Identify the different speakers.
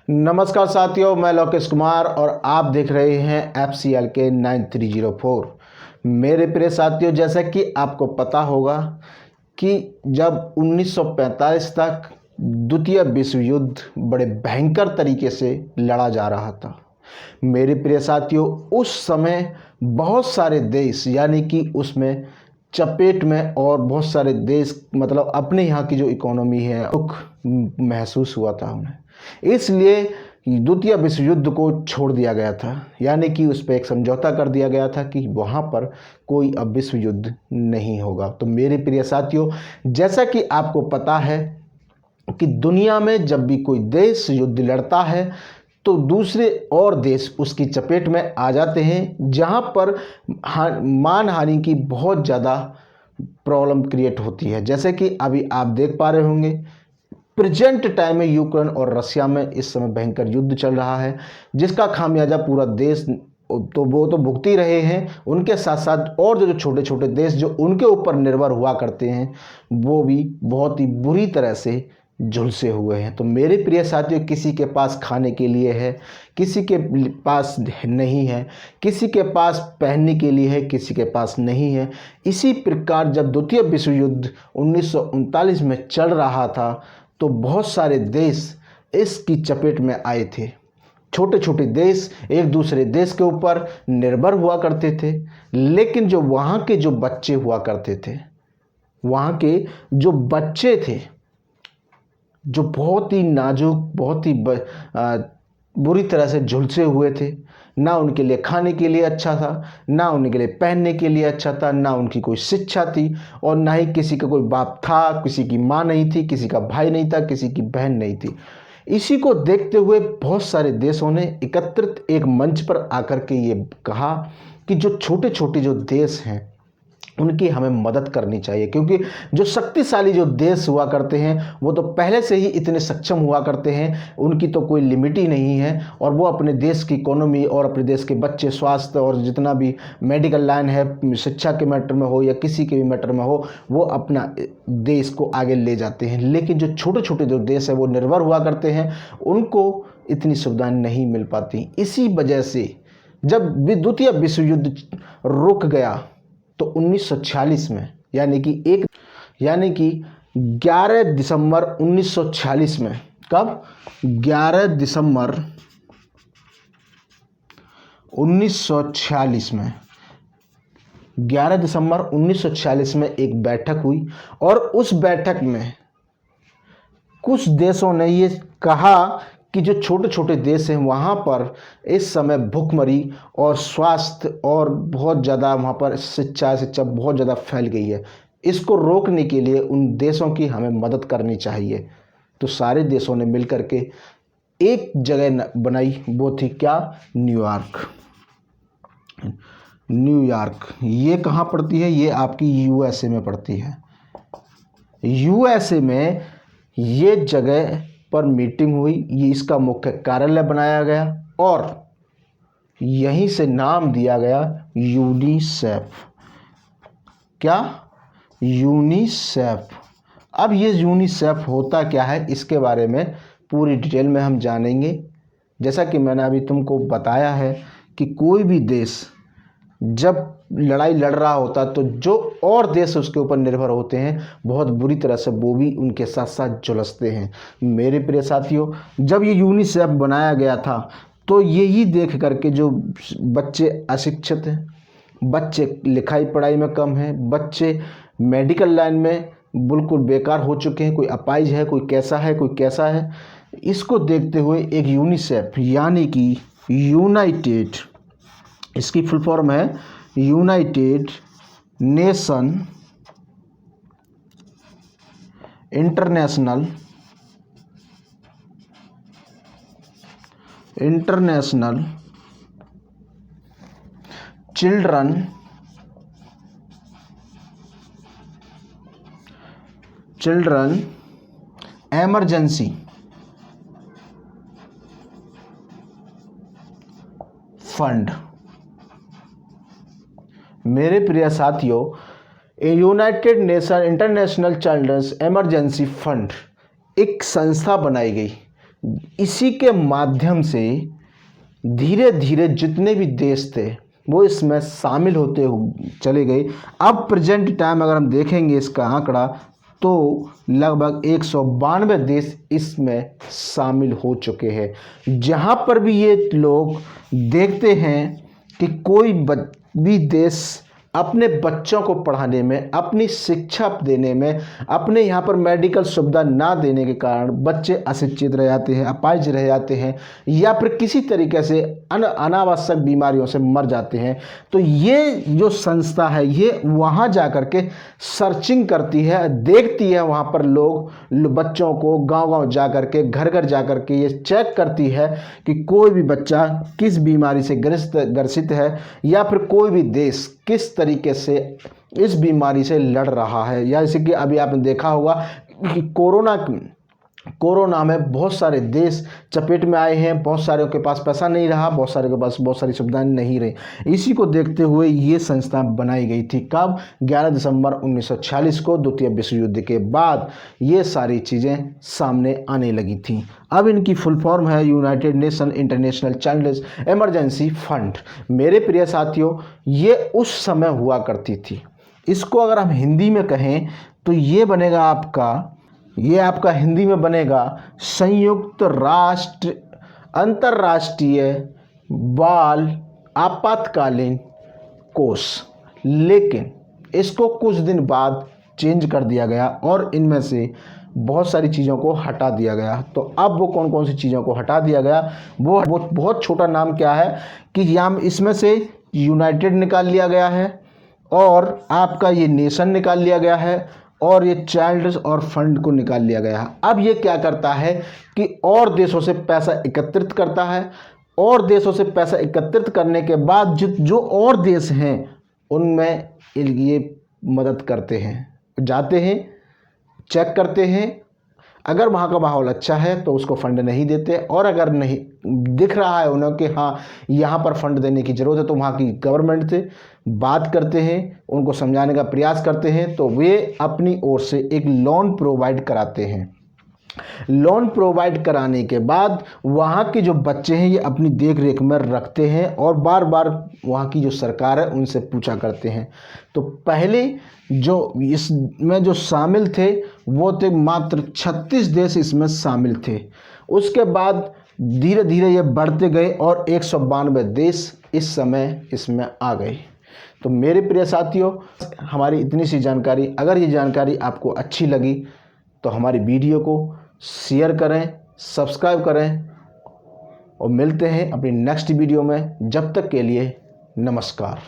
Speaker 1: नमस्कार साथियों, मैं लोकेश कुमार और आप देख रहे हैं FCL के 9304। मेरे प्रिय साथियों, जैसा कि आपको पता होगा कि जब 1945 तक द्वितीय विश्व युद्ध बड़े भयंकर तरीके से लड़ा जा रहा था। मेरे प्रिय साथियों, उस समय बहुत सारे देश यानी कि उसमें चपेट में और बहुत सारे देश मतलब अपने यहाँ की जो इकोनॉमी है दुख महसूस हुआ था उन्हें, इसलिए द्वितीय विश्व युद्ध को छोड़ दिया गया था। यानी कि उस पर एक समझौता कर दिया गया था कि वहाँ पर कोई अब विश्व युद्ध नहीं होगा। तो मेरे प्रिय साथियों, जैसा कि आपको पता है कि दुनिया में जब भी कोई देश युद्ध लड़ता है तो दूसरे और देश उसकी चपेट में आ जाते हैं, जहाँ पर मान हानि की बहुत ज़्यादा प्रॉब्लम क्रिएट होती है। जैसे कि अभी आप देख पा रहे होंगे, प्रेजेंट टाइम में यूक्रेन और रशिया में इस समय भयंकर युद्ध चल रहा है, जिसका खामियाजा पूरा देश तो वो तो भुगत ही रहे हैं, उनके साथ साथ और जो छोटे छोटे देश जो उनके ऊपर निर्भर हुआ करते हैं वो भी बहुत ही बुरी तरह से झुलसे हुए हैं। तो मेरे प्रिय साथियों, किसी के पास खाने के लिए है, किसी के पास नहीं है, किसी के पास पहनने के लिए है, किसी के पास नहीं है। इसी प्रकार जब द्वितीय विश्व युद्ध 1939 में चल रहा था तो बहुत सारे देश इसकी चपेट में आए थे। छोटे छोटे देश एक दूसरे देश के ऊपर निर्भर हुआ करते थे, लेकिन जो वहाँ के जो बच्चे हुआ करते थे, वहाँ के जो बच्चे थे जो बहुत ही नाजुक, बहुत ही बुरी तरह से झुलसे हुए थे। ना उनके लिए खाने के लिए अच्छा था, ना उनके लिए पहनने के लिए अच्छा था, ना उनकी कोई शिक्षा थी और ना ही किसी का कोई बाप था, किसी की माँ नहीं थी, किसी का भाई नहीं था, किसी की बहन नहीं थी। इसी को देखते हुए बहुत सारे देशों ने एकत्रित एक मंच पर आकर के ये कहा कि जो छोटे छोटे जो देश हैं उनकी हमें मदद करनी चाहिए, क्योंकि जो शक्तिशाली जो देश हुआ करते हैं वो तो पहले से ही इतने सक्षम हुआ करते हैं, उनकी तो कोई लिमिट ही नहीं है और वो अपने देश की इकोनॉमी और अपने देश के बच्चे स्वास्थ्य और जितना भी मेडिकल लाइन है, शिक्षा के मैटर में हो या किसी के भी मैटर में हो, वो अपना देश को आगे ले जाते हैं। लेकिन जो छोटे छोटे जो देश है वो निर्भर हुआ करते हैं, उनको इतनी सुविधाएं नहीं मिल पाती। इसी वजह से जब द्वितीय विश्व युद्ध रुक गया तो 1946 में यानी कि 11 दिसंबर 1946 में, कब 11 दिसंबर 1946 में 11 दिसंबर 1946 में एक बैठक हुई और उस बैठक में कुछ देशों ने ये कहा कि जो छोटे छोटे देश हैं वहाँ पर इस समय भुखमरी और स्वास्थ्य और बहुत ज़्यादा वहाँ पर शिक्षा बहुत ज़्यादा फैल गई है, इसको रोकने के लिए उन देशों की हमें मदद करनी चाहिए। तो सारे देशों ने मिलकर के एक जगह बनाई, वो थी क्या? न्यूयॉर्क। ये कहाँ पड़ती है? ये आपकी USA में पड़ती है। USA में ये जगह पर मीटिंग हुई, ये इसका मुख्य कार्यालय बनाया गया और यहीं से नाम दिया गया यूनिसेफ। क्या? यूनिसेफ। अब ये यूनिसेफ होता क्या है, इसके बारे में पूरी डिटेल में हम जानेंगे। जैसा कि मैंने अभी तुमको बताया है कि कोई भी देश जब लड़ाई लड़ रहा होता तो जो और देश उसके ऊपर निर्भर होते हैं बहुत बुरी तरह से वो भी उनके साथ साथ झुलसते हैं। मेरे प्रिय साथियों, जब ये यूनिसेफ बनाया गया था तो यही देख करके जो बच्चे अशिक्षित हैं, बच्चे लिखाई पढ़ाई में कम हैं, बच्चे मेडिकल लाइन में बिल्कुल बेकार हो चुके हैं, कोई अपाहिज है, कोई कैसा है, कोई कैसा है, इसको देखते हुए एक यूनिसेफ यानी कि यूनाइटेड, इसकी फुल फॉर्म है United Nation International Children Emergency Fund. मेरे प्रिय साथियों, United Nation International Children's Emergency Fund एक संस्था बनाई गई इसी के माध्यम से धीरे धीरे जितने भी देश थे वो इसमें शामिल होते चले गए। अब प्रेजेंट टाइम अगर हम देखेंगे इसका आंकड़ा तो लगभग 192 देश इसमें शामिल हो चुके हैं। जहां पर भी ये लोग देखते हैं कि कोई भी देश अपने बच्चों को पढ़ाने में, अपनी शिक्षा देने में, अपने यहाँ पर मेडिकल सुविधा ना देने के कारण बच्चे अशिक्षित रह जाते हैं, अपाहिज रह जाते हैं या फिर किसी तरीके से अनावश्यक बीमारियों से मर जाते हैं, तो ये जो संस्था है ये वहाँ जा कर के सर्चिंग करती है, देखती है वहाँ पर बच्चों को गांव-गांव जा कर के, घर-घर जा कर के ये चेक करती है कि कोई भी बच्चा किस बीमारी से ग्रसित है या फिर कोई भी देश किस तरीके से इस बीमारी से लड़ रहा है। या जैसे कि अभी आपने देखा होगा कि कोरोना में बहुत सारे देश चपेट में आए हैं, बहुत सारे के पास पैसा नहीं रहा, बहुत सारे के पास बहुत सारी सुविधाएं नहीं रही। इसी को देखते हुए ये संस्था बनाई गई थी। कब? 11 दिसंबर 1946 को, द्वितीय विश्व युद्ध के बाद ये सारी चीज़ें सामने आने लगी थी। अब इनकी फुल फॉर्म है United Nation international child emergency Fund. मेरे प्रिय साथियों, ये उस समय हुआ करती थी। इसको अगर हम हिंदी में कहें तो ये बनेगा आपका हिंदी में बनेगा संयुक्त राष्ट्र अंतर्राष्ट्रीय बाल आपातकालीन कोष। लेकिन इसको कुछ दिन बाद चेंज कर दिया गया और इनमें से बहुत सारी चीज़ों को हटा दिया गया। तो अब वो कौन कौन सी चीज़ों को हटा दिया गया, वो बहुत छोटा नाम क्या है कि यहाँ इसमें से यूनाइटेड निकाल लिया गया है और आपका ये नेशन निकाल लिया गया है और ये चाइल्ड और फंड को निकाल लिया गया है। अब ये क्या करता है कि और देशों से पैसा एकत्रित करता है और देशों से पैसा एकत्रित करने के बाद जो और देश हैं उनमें ये मदद करते हैं, जाते हैं, चेक करते हैं। अगर वहाँ का माहौल अच्छा है तो उसको फंड नहीं देते और अगर नहीं दिख रहा है उन्हें कि हाँ यहाँ पर फंड देने की ज़रूरत है तो वहाँ की गवर्नमेंट से बात करते हैं, उनको समझाने का प्रयास करते हैं, तो वे अपनी ओर से एक लोन प्रोवाइड कराते हैं। लोन प्रोवाइड कराने के बाद वहाँ के जो बच्चे हैं ये अपनी देख रेख में रखते हैं और बार बार वहाँ की जो सरकार है उनसे पूछा करते हैं। तो पहले जो इसमें जो शामिल थे वो थे मात्र 36 देश इसमें शामिल थे। उसके बाद धीरे धीरे ये बढ़ते गए और 192 देश इस समय इसमें आ गए। तो मेरे प्रिय साथियों, हमारी इतनी सी जानकारी, अगर ये जानकारी आपको अच्छी लगी तो हमारी वीडियो को शेयर करें, सब्सक्राइब करें और मिलते हैं अपनी नेक्स्ट वीडियो में। जब तक के लिए नमस्कार।